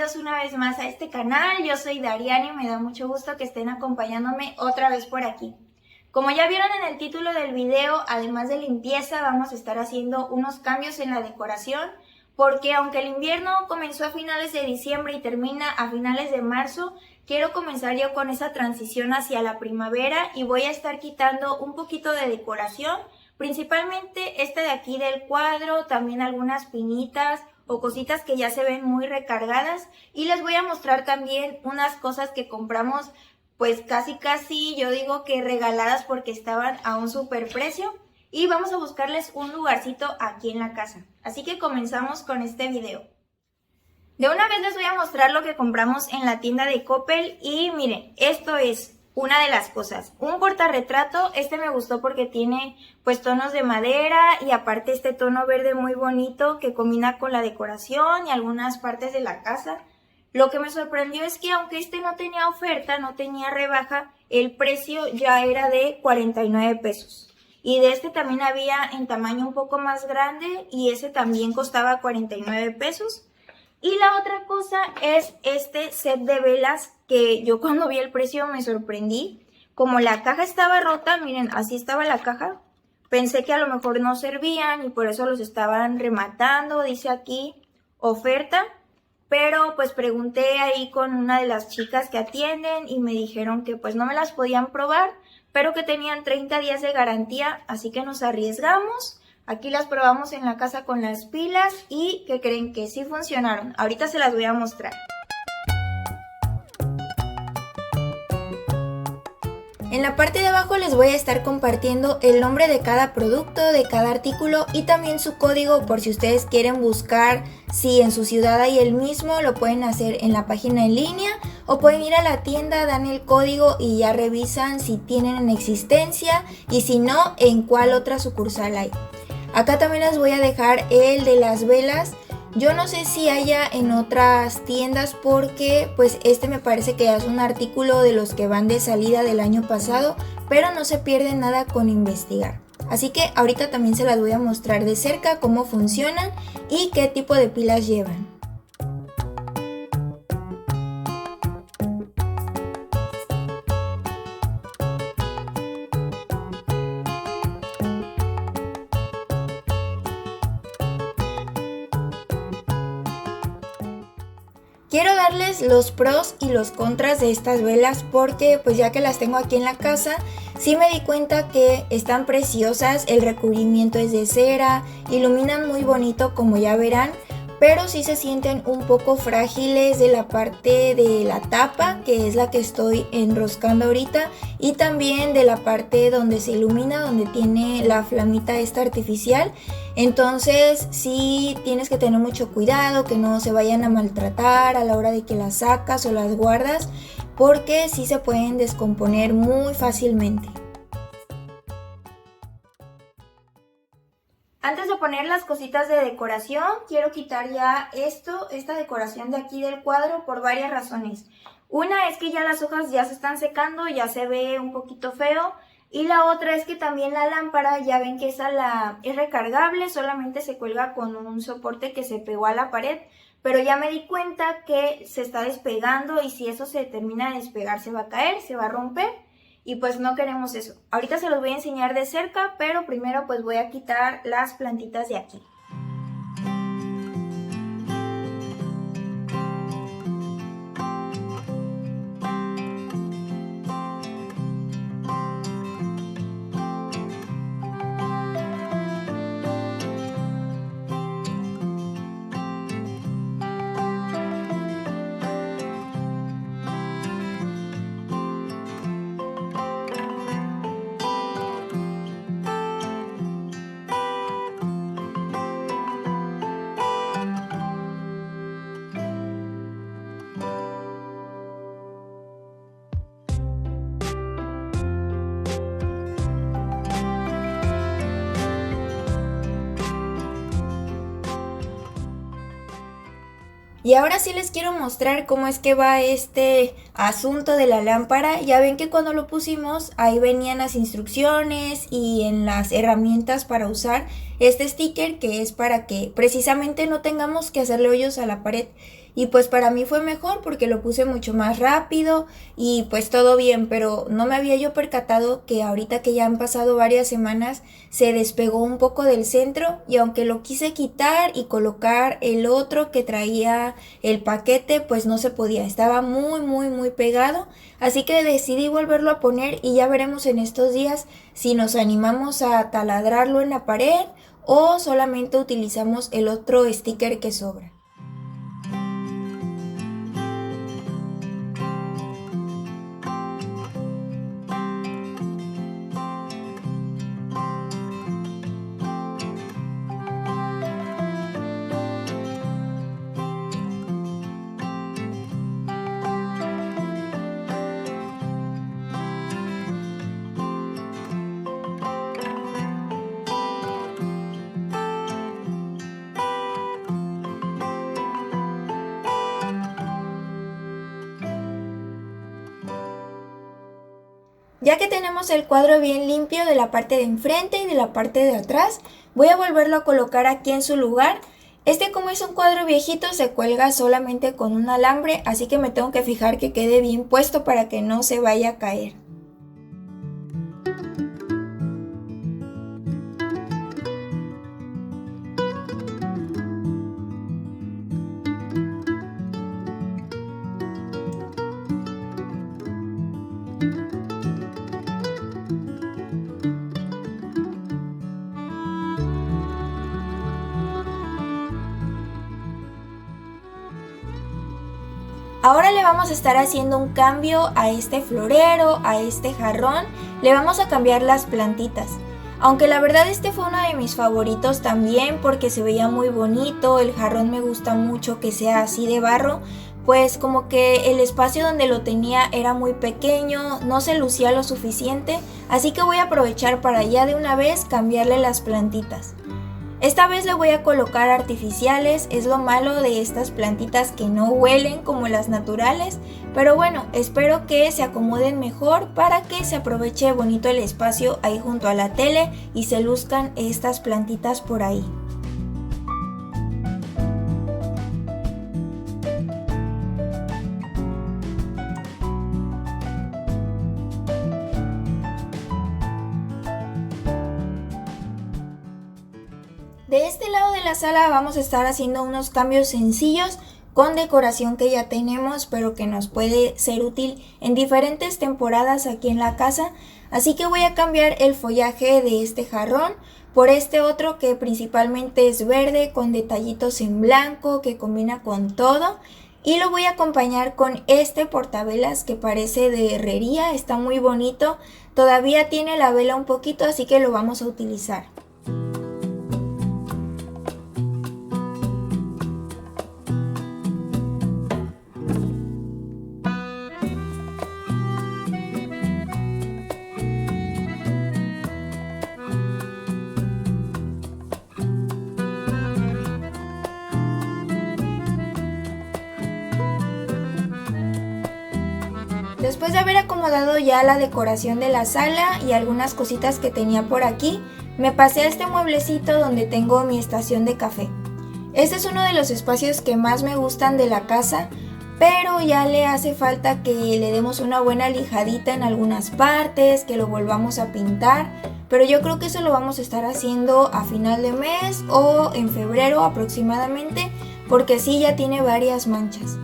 bienvenidos una vez más a este canal. Yo soy Dariani y me da mucho gusto que estén acompañándome otra vez por aquí. Como ya vieron en el título del video, además de limpieza, vamos a estar haciendo unos cambios en la decoración, porque aunque el invierno comenzó a finales de diciembre y termina a finales de marzo, quiero comenzar yo con esa transición hacia la primavera y voy a estar quitando un poquito de decoración, principalmente este de aquí del cuadro, también algunas pinitas o cositas que ya se ven muy recargadas, y les voy a mostrar también unas cosas que compramos pues casi yo digo que regaladas porque estaban a un super precio, y vamos a buscarles un lugarcito aquí en la casa. Así que comenzamos con este video. De una vez les voy a mostrar lo que compramos en la tienda de Coppel y miren, esto es una de las cosas, un portarretrato. Este me gustó porque tiene pues tonos de madera y aparte este tono verde muy bonito que combina con la decoración y algunas partes de la casa. Lo que me sorprendió es que aunque este no tenía oferta, no tenía rebaja, el precio ya era de 49 pesos. Y de este también había en tamaño un poco más grande y ese también costaba 49 pesos. Y la otra cosa es este set de velas que yo cuando vi el precio me sorprendí. Como la caja estaba rota, miren, así estaba la caja. Pensé que a lo mejor no servían y por eso los estaban rematando, dice aquí oferta. Pero pues pregunté ahí con una de las chicas que atienden y me dijeron que pues no me las podían probar, pero que tenían 30 días de garantía, así que nos arriesgamos. Aquí las probamos en la casa con las pilas y que creen que sí funcionaron. Ahorita se las voy a mostrar. En la parte de abajo les voy a estar compartiendo el nombre de cada producto, de cada artículo y también su código por si ustedes quieren buscar si en su ciudad hay el mismo, lo pueden hacer en la página en línea o pueden ir a la tienda, dan el código y ya revisan si tienen en existencia y si no, en cuál otra sucursal hay. Acá también les voy a dejar el de las velas. Yo no sé si haya en otras tiendas porque pues este me parece que ya es un artículo de los que van de salida del año pasado, pero no se pierde nada con investigar. Así que ahorita también se las voy a mostrar de cerca cómo funcionan y qué tipo de pilas llevan. Quiero darles los pros y los contras de estas velas porque pues ya que las tengo aquí en la casa, sí me di cuenta que están preciosas, el recubrimiento es de cera, iluminan muy bonito como ya verán, pero sí se sienten un poco frágiles de la parte de la tapa, que es la que estoy enroscando ahorita, y también de la parte donde se ilumina, donde tiene la flamita esta artificial. Entonces sí tienes que tener mucho cuidado que no se vayan a maltratar a la hora de que las sacas o las guardas, porque sí se pueden descomponer muy fácilmente. Antes de poner las cositas de decoración, quiero quitar ya esta decoración de aquí del cuadro por varias razones. Una es que ya las hojas ya se están secando, ya se ve un poquito feo. Y la otra es que también la lámpara, ya ven que esa es recargable, solamente se cuelga con un soporte que se pegó a la pared. Pero ya me di cuenta que se está despegando y si eso se termina de despegar se va a caer, se va a romper. Y pues no queremos eso. Ahorita se los voy a enseñar de cerca, pero primero pues voy a quitar las plantitas de aquí. Y ahora sí les quiero mostrar cómo es que va este asunto de la lámpara. Ya ven que cuando lo pusimos ahí venían las instrucciones y en las herramientas para usar este sticker, que es para que precisamente no tengamos que hacerle hoyos a la pared. y pues para mí fue mejor porque lo puse mucho más rápido y pues todo bien, pero no me había yo percatado que ahorita que ya han pasado varias semanas se despegó un poco del centro y aunque lo quise quitar y colocar el otro que traía el paquete, pues no se podía, estaba muy pegado, así que decidí volverlo a poner y ya veremos en estos días si nos animamos a taladrarlo en la pared o solamente utilizamos el otro sticker que sobra. Ya que tenemos el cuadro bien limpio de la parte de enfrente y de la parte de atrás, voy a volverlo a colocar aquí en su lugar. Como es un cuadro viejito, se cuelga solamente con un alambre, así que me tengo que fijar que quede bien puesto para que no se vaya a caer. Ahora le vamos a estar haciendo un cambio a este florero, a este jarrón, le vamos a cambiar las plantitas. Aunque la verdad fue uno de mis favoritos también porque se veía muy bonito, el jarrón me gusta mucho que sea así de barro, pues como que el espacio donde lo tenía era muy pequeño, no se lucía lo suficiente, así que voy a aprovechar para ya de una vez cambiarle las plantitas. Esta vez le voy a colocar artificiales, es lo malo de estas plantitas que no huelen como las naturales, pero bueno, espero que se acomoden mejor para que se aproveche bonito el espacio ahí junto a la tele y se luzcan estas plantitas por ahí. De este lado de la sala vamos a estar haciendo unos cambios sencillos con decoración que ya tenemos, pero que nos puede ser útil en diferentes temporadas aquí en la casa. Así que voy a cambiar el follaje de este jarrón por este otro que principalmente es verde con detallitos en blanco que combina con todo. Y lo voy a acompañar con este portavelas que parece de herrería, está muy bonito. Todavía tiene la vela un poquito, así que lo vamos a utilizar. Después de haber acomodado ya la decoración de la sala y algunas cositas que tenía por aquí, me pasé a este mueblecito donde tengo mi estación de café. Este es uno de los espacios que más me gustan de la casa, pero ya le hace falta que le demos una buena lijadita en algunas partes, que lo volvamos a pintar, pero yo creo que eso lo vamos a estar haciendo a final de mes o en febrero aproximadamente, porque sí ya tiene varias manchas.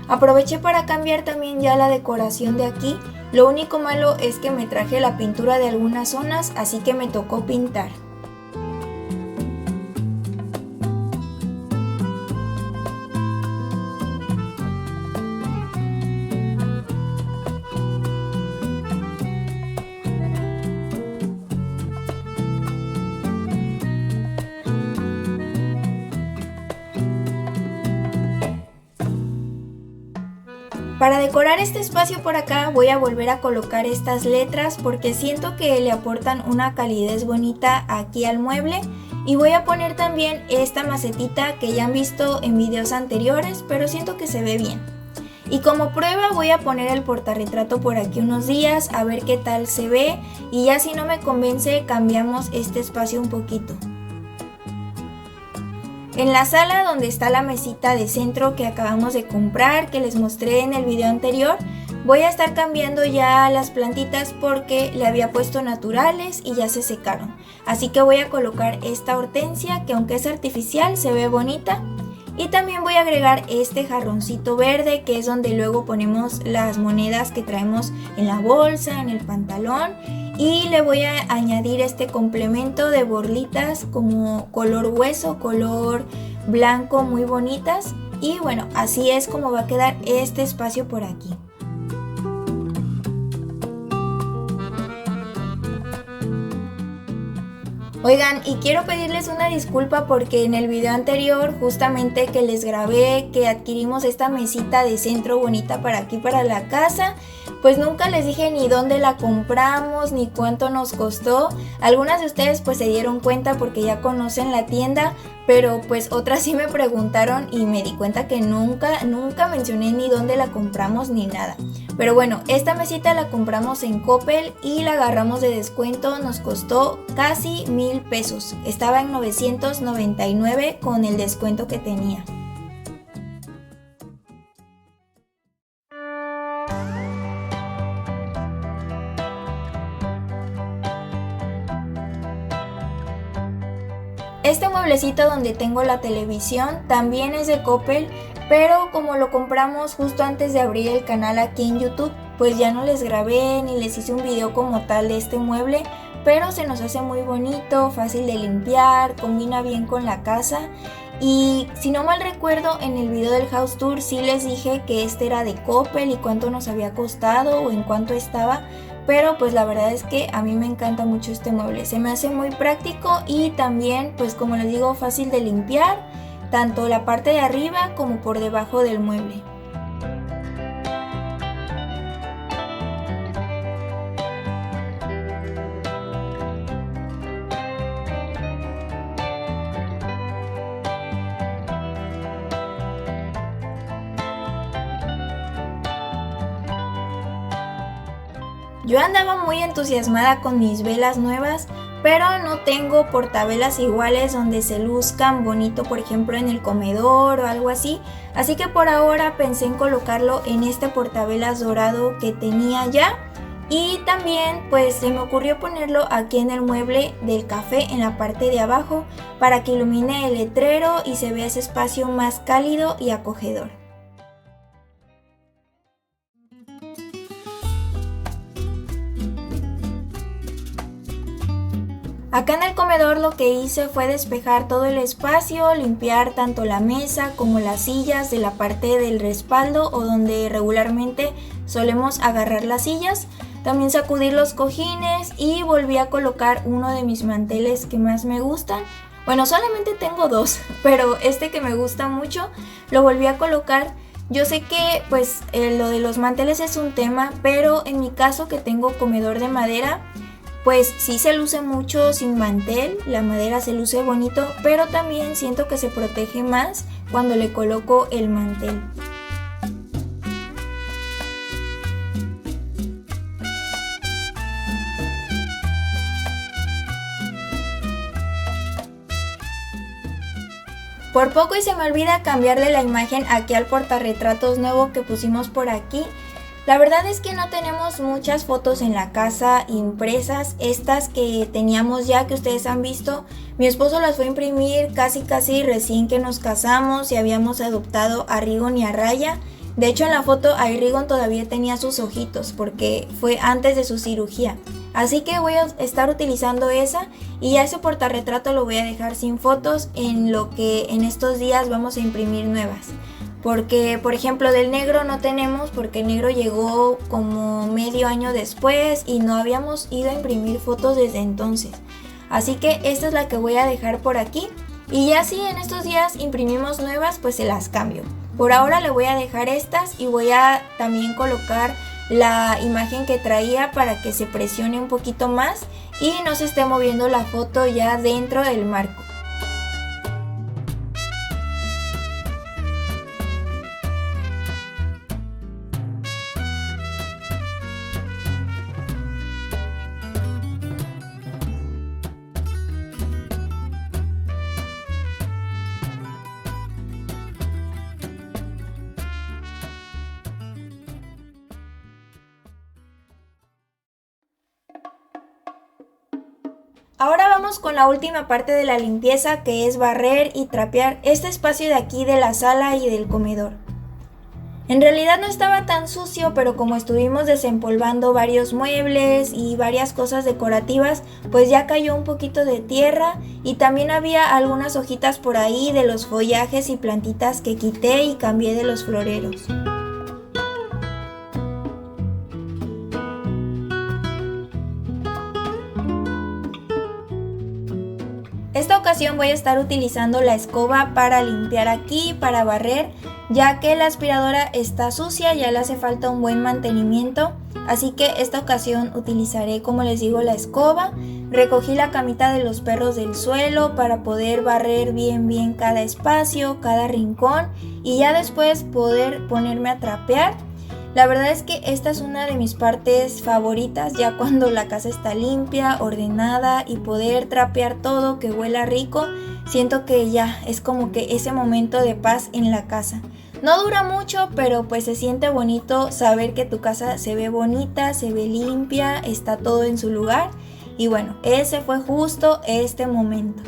Aproveché para cambiar también ya la decoración de aquí, lo único malo es que me traje la pintura de algunas zonas, así que me tocó pintar. Para decorar este espacio por acá voy a volver a colocar estas letras porque siento que le aportan una calidez bonita aquí al mueble, y voy a poner también esta macetita que ya han visto en videos anteriores, pero siento que se ve bien. Y como prueba voy a poner el portarretrato por aquí unos días a ver qué tal se ve, y ya si no me convence cambiamos este espacio un poquito. En la sala donde está la mesita de centro que acabamos de comprar, que les mostré en el video anterior, voy a estar cambiando ya las plantitas porque le había puesto naturales y ya se secaron. Así que voy a colocar esta hortensia que aunque es artificial se ve bonita. Y también voy a agregar este jarroncito verde que es donde luego ponemos las monedas que traemos en la bolsa, en el pantalón. Y le voy a añadir este complemento de borlitas como color hueso, color blanco, muy bonitas. Y bueno, así es como va a quedar este espacio por aquí. Oigan, y quiero pedirles una disculpa porque en el video anterior justamente que les grabé que adquirimos esta mesita de centro bonita para aquí para la casa, pues nunca les dije ni dónde la compramos ni cuánto nos costó. Algunas de ustedes pues se dieron cuenta porque ya conocen la tienda, pero pues otras sí me preguntaron y me di cuenta que nunca mencioné ni dónde la compramos ni nada. Pero bueno, esta mesita la compramos en Coppel y la agarramos de descuento, nos costó casi 1,000 pesos. Estaba en 999 con el descuento que tenía. Este mueblecito donde tengo la televisión también es de Coppel, pero como lo compramos justo antes de abrir el canal aquí en YouTube, pues ya no les grabé ni les hice un video como tal de este mueble, pero se nos hace muy bonito, fácil de limpiar, combina bien con la casa. Y si no mal recuerdo, en el video del house tour sí les dije que este era de Coppel y cuánto nos había costado o en cuánto estaba. Pero pues la verdad es que a mí me encanta mucho este mueble, se me hace muy práctico y también pues como les digo fácil de limpiar, tanto la parte de arriba como por debajo del mueble. Yo andaba muy entusiasmada con mis velas nuevas, pero no tengo portavelas iguales donde se luzcan bonito, por ejemplo en el comedor o algo así. Así que por ahora pensé en colocarlo en este portavelas dorado que tenía ya. Y también pues se me ocurrió ponerlo aquí en el mueble del café en la parte de abajo para que ilumine el letrero y se vea ese espacio más cálido y acogedor. Acá en el comedor lo que hice fue despejar todo el espacio, limpiar tanto la mesa como las sillas de la parte del respaldo o donde regularmente solemos agarrar las sillas. También sacudir los cojines y volví a colocar uno de mis manteles que más me gustan. Bueno, solamente tengo dos, pero este que me gusta mucho lo volví a colocar. Yo sé que pues lo de los manteles es un tema, pero en mi caso que tengo comedor de madera, pues sí se luce mucho sin mantel, la madera se luce bonito, pero también siento que se protege más cuando le coloco el mantel. Por poco y se me olvida cambiarle la imagen aquí al portarretratos nuevo que pusimos por aquí. La verdad es que no tenemos muchas fotos en la casa impresas, estas que teníamos ya que ustedes han visto. Mi esposo las fue a imprimir casi recién que nos casamos y habíamos adoptado a Rigon y a Raya. De hecho en la foto a Rigon todavía tenía sus ojitos porque fue antes de su cirugía. Así que voy a estar utilizando esa y ya ese portarretrato lo voy a dejar sin fotos en lo que en estos días vamos a imprimir nuevas. Porque, por ejemplo, del negro no tenemos porque el negro llegó como medio año después y no habíamos ido a imprimir fotos desde entonces. Así que esta es la que voy a dejar por aquí. Y ya si en estos días imprimimos nuevas, pues se las cambio. Por ahora le voy a dejar estas y voy a también colocar la imagen que traía para que se presione un poquito más y no se esté moviendo la foto ya dentro del marco. Ahora vamos con la última parte de la limpieza, que es barrer y trapear este espacio de aquí de la sala y del comedor. En realidad no estaba tan sucio, pero como estuvimos desempolvando varios muebles y varias cosas decorativas, pues ya cayó un poquito de tierra y también había algunas hojitas por ahí de los follajes y plantitas que quité y cambié de los floreros. Esta ocasión voy a estar utilizando la escoba para limpiar aquí, para barrer, ya que la aspiradora está sucia, ya le hace falta un buen mantenimiento, así que esta ocasión utilizaré, como les digo, la escoba. Recogí la camita de los perros del suelo para poder barrer bien cada espacio, cada rincón y ya después poder ponerme a trapear. La verdad es que esta es una de mis partes favoritas, ya cuando la casa está limpia, ordenada y poder trapear todo, que huela rico, siento que ya es como que ese momento de paz en la casa. No dura mucho, pero pues se siente bonito saber que tu casa se ve bonita, se ve limpia, está todo en su lugar y bueno, ese fue justo este momento.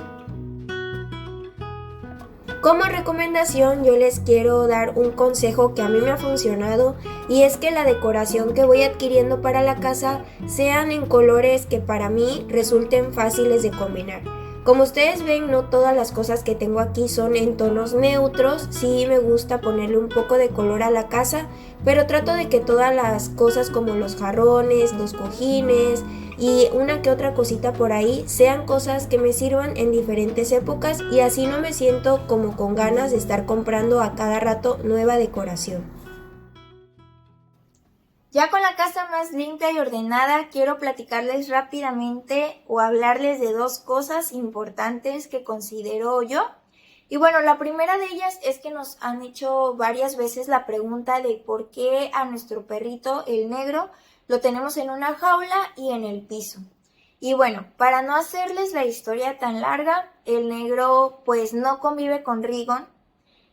Como recomendación yo les quiero dar un consejo que a mí me ha funcionado y es que la decoración que voy adquiriendo para la casa sean en colores que para mí resulten fáciles de combinar. Como ustedes ven, no todas las cosas que tengo aquí son en tonos neutros, sí me gusta ponerle un poco de color a la casa, pero trato de que todas las cosas como los jarrones, los cojines y una que otra cosita por ahí sean cosas que me sirvan en diferentes épocas y así no me siento como con ganas de estar comprando a cada rato nueva decoración. Ya con la casa más limpia y ordenada, quiero platicarles rápidamente o hablarles de dos cosas importantes que considero yo. Y bueno, la primera de ellas es que nos han hecho varias veces la pregunta de por qué a nuestro perrito, el negro, lo tenemos en una jaula y en el piso. Y bueno, para no hacerles la historia tan larga, el negro pues no convive con Rigon.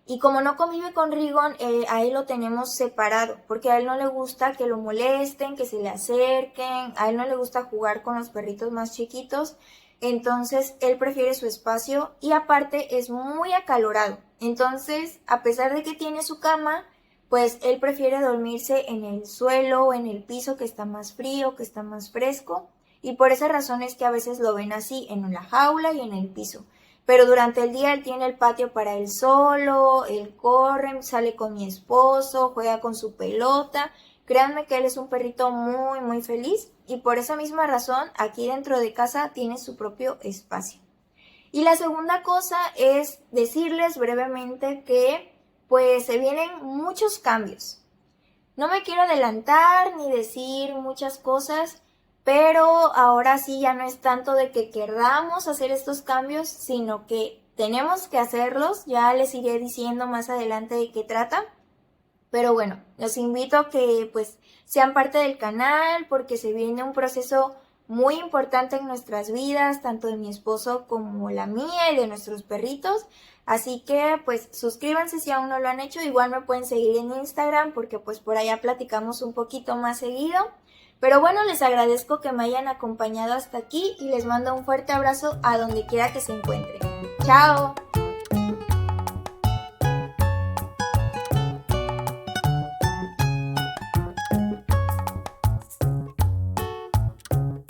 Y como no convive con Rigon, a él lo tenemos separado, porque a él no le gusta que lo molesten, que se le acerquen, a él no le gusta jugar con los perritos más chiquitos, entonces él prefiere su espacio y aparte es muy acalorado. Entonces, a pesar de que tiene su cama, pues él prefiere dormirse en el suelo o en el piso que está más frío, que está más fresco, y por esa razón es que a veces lo ven así, en la jaula y en el piso. Pero durante el día él tiene el patio para él solo, él corre, sale con mi esposo, juega con su pelota. Créanme que él es un perrito muy feliz y por esa misma razón aquí dentro de casa tiene su propio espacio. Y la segunda cosa es decirles brevemente que pues se vienen muchos cambios. No me quiero adelantar ni decir muchas cosas, pero ahora sí ya no es tanto de que queramos hacer estos cambios, sino que tenemos que hacerlos. Ya les iré diciendo más adelante de qué trata. Pero bueno, los invito a que pues sean parte del canal porque se viene un proceso muy importante en nuestras vidas, tanto de mi esposo como la mía y de nuestros perritos. Así que pues suscríbanse si aún no lo han hecho. Igual me pueden seguir en Instagram porque pues por allá platicamos un poquito más seguido. Pero bueno, les agradezco que me hayan acompañado hasta aquí y les mando un fuerte abrazo a donde quiera que se encuentren. ¡Chao!